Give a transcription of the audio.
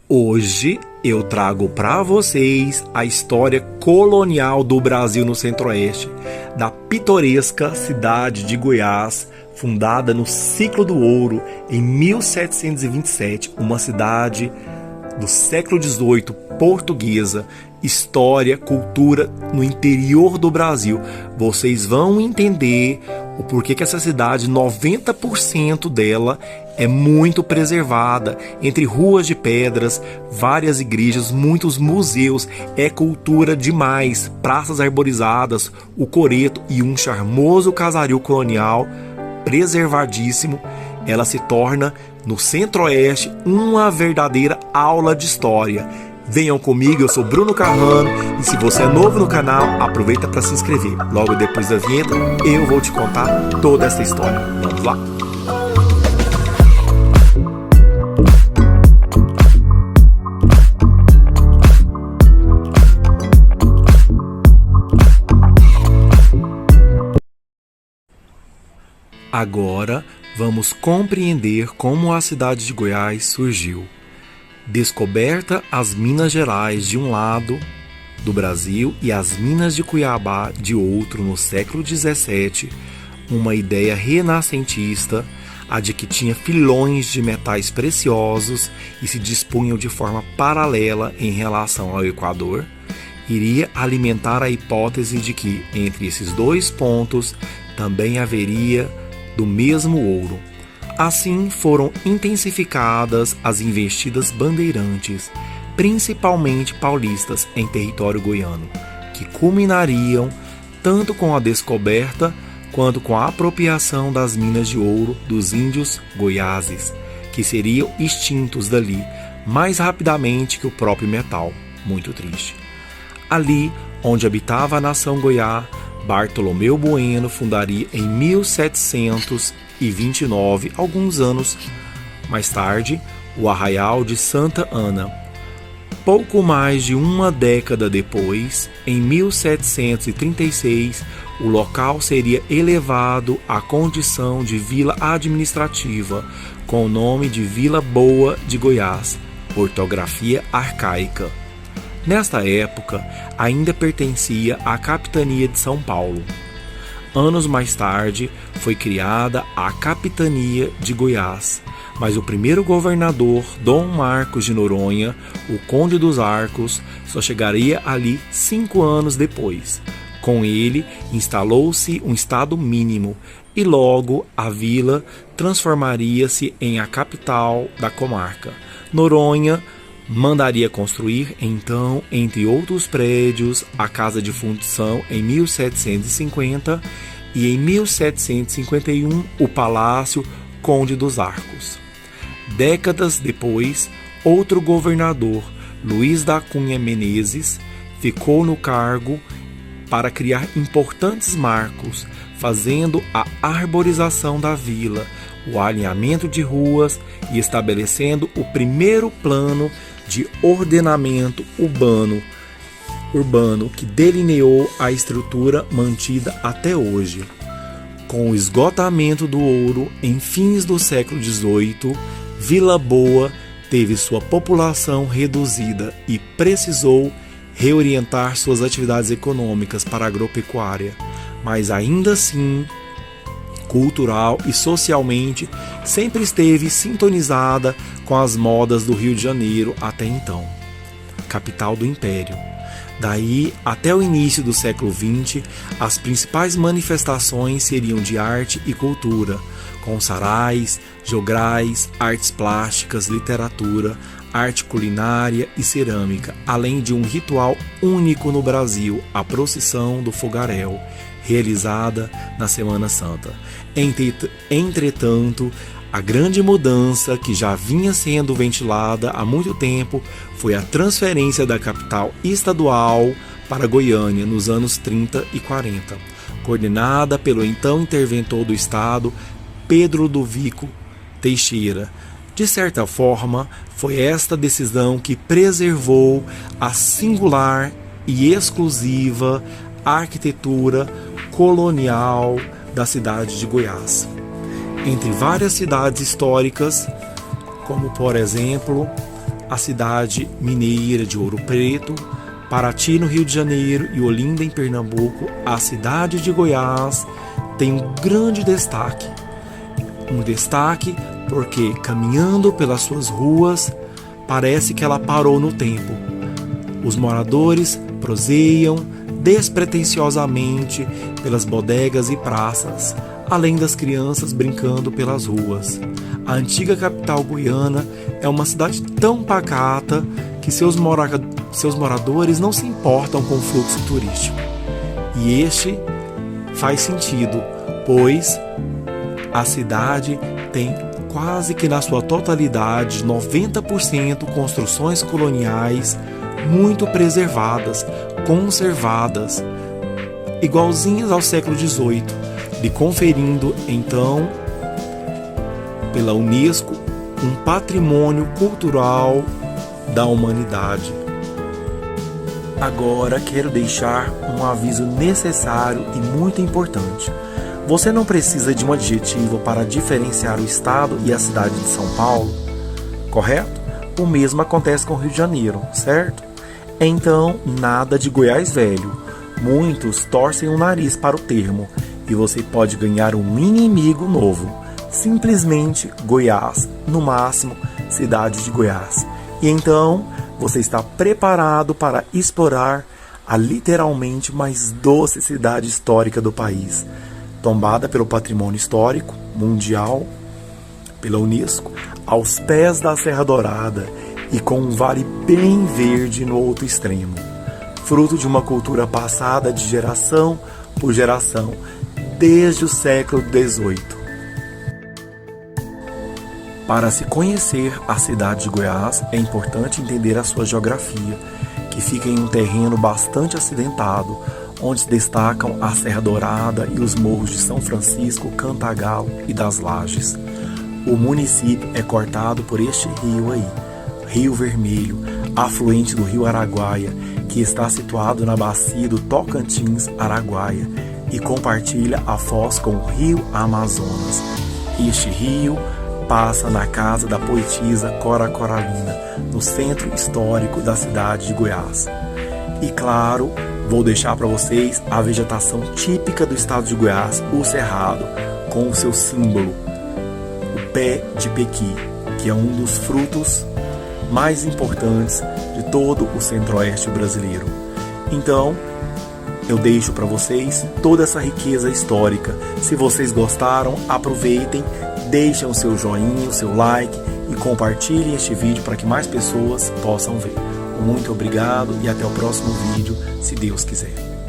Hoje eu trago para vocês a história colonial do Brasil no Centro-Oeste, da pitoresca cidade de Goiás, fundada no ciclo do ouro em 1727, uma cidade do século XVIII, portuguesa, história, cultura no interior do Brasil. Vocês vão entender o porquê que essa cidade, 90% dela é muito preservada, entre ruas de pedras, várias igrejas, muitos museus, é cultura demais, praças arborizadas, o coreto e um charmoso casario colonial preservadíssimo. Ela se torna, no Centro-Oeste, uma verdadeira aula de história. Venham comigo, eu sou Bruno Carrano e se você é novo no canal, aproveita para se inscrever. Logo depois da vinheta, eu vou te contar toda essa história. Vamos lá! Agora vamos compreender como a cidade de Goiás surgiu. Descoberta as Minas Gerais de um lado do Brasil e as Minas de Cuiabá de outro no século XVII, uma ideia renascentista, a de que tinha filões de metais preciosos e se dispunham de forma paralela em relação ao Equador, iria alimentar a hipótese de que entre esses dois pontos também haveria do mesmo ouro. Assim foram intensificadas as investidas bandeirantes, principalmente paulistas, em território goiano, que culminariam tanto com a descoberta quanto com a apropriação das minas de ouro dos índios goiáses, que seriam extintos dali mais rapidamente que o próprio metal. Muito triste. Ali, onde habitava a nação goiá, Bartolomeu Bueno fundaria em 1729, alguns anos mais tarde, o Arraial de Santa Ana. Pouco mais de uma década depois, em 1736, o local seria elevado à condição de vila administrativa, com o nome de Vila Boa de Goiás, ortografia arcaica. Nesta época, ainda pertencia à capitania de São Paulo. Anos mais tarde, foi criada a capitania de Goiás, mas o primeiro governador, Dom Marcos de Noronha, o Conde dos Arcos, só chegaria ali 5 anos depois. Com ele, instalou-se um estado mínimo e logo a vila transformaria-se em a capital da comarca. Noronha mandaria construir, então, entre outros prédios, a Casa de Fundição em 1750 e em 1751 o Palácio Conde dos Arcos. Décadas depois, outro governador, Luiz da Cunha Menezes, ficou no cargo para criar importantes marcos, fazendo a arborização da vila, o alinhamento de ruas e estabelecendo o primeiro plano de ordenamento urbano que delineou a estrutura mantida até hoje. Com o esgotamento do ouro em fins do século XVIII, Vila Boa teve sua população reduzida e precisou reorientar suas atividades econômicas para a agropecuária, mas ainda assim, cultural e socialmente, sempre esteve sintonizada com as modas do Rio de Janeiro até então, capital do Império. Daí, até o início do século XX, as principais manifestações seriam de arte e cultura, com sarais, jograis, artes plásticas, literatura, arte culinária e cerâmica, além de um ritual único no Brasil, a procissão do fogaréu, realizada na Semana Santa. Entretanto, a grande mudança que já vinha sendo ventilada há muito tempo foi a transferência da capital estadual para Goiânia nos anos 30 e 40, coordenada pelo então interventor do Estado, Pedro Ludovico Teixeira. De certa forma, foi esta decisão que preservou a singular e exclusiva arquitetura colonial da cidade de Goiás. Entre várias cidades históricas, como por exemplo a cidade mineira de Ouro Preto, Paraty no Rio de Janeiro e Olinda em Pernambuco, a cidade de Goiás tem um grande destaque. Um destaque porque, caminhando pelas suas ruas, parece que ela parou no tempo. Os moradores proseiam despretensiosamente pelas bodegas e praças, além das crianças brincando pelas ruas. A antiga capital goiana é uma cidade tão pacata que seus moradores não se importam com o fluxo turístico. E este faz sentido, pois a cidade tem quase que na sua totalidade, 90% construções coloniais muito preservadas, conservadas, igualzinhas ao século XVIII, lhe conferindo então, pela Unesco, um patrimônio cultural da humanidade. Agora quero deixar um aviso necessário e muito importante. Você não precisa de um adjetivo para diferenciar o estado e a cidade de São Paulo, correto? O mesmo acontece com o Rio de Janeiro, certo? Então, nada de Goiás velho. Muitos torcem o nariz para o termo e você pode ganhar um inimigo novo. Simplesmente Goiás, no máximo, cidade de Goiás. E então, você está preparado para explorar a literalmente mais doce cidade histórica do país, tombada pelo patrimônio histórico mundial, pela Unesco, aos pés da Serra Dourada e com um vale bem verde no outro extremo, fruto de uma cultura passada de geração por geração, desde o século XVIII. Para se conhecer a cidade de Goiás, é importante entender a sua geografia, que fica em um terreno bastante acidentado, onde se destacam a Serra Dourada e os morros de São Francisco, Cantagalo e das Lajes. O município é cortado por este rio aí, Rio Vermelho, afluente do rio Araguaia, que está situado na bacia do Tocantins-Araguaia e compartilha a foz com o rio Amazonas. Este rio passa na casa da poetisa Cora Coralina, no centro histórico da cidade de Goiás. E claro, vou deixar para vocês a vegetação típica do estado de Goiás, o cerrado, com o seu símbolo, o pé de pequi, que é um dos frutos mais importantes de todo o centro-oeste brasileiro. Então, eu deixo para vocês toda essa riqueza histórica. Se vocês gostaram, aproveitem, deixem o seu joinha, o seu like e compartilhem este vídeo para que mais pessoas possam ver. Muito obrigado e até o próximo vídeo, se Deus quiser.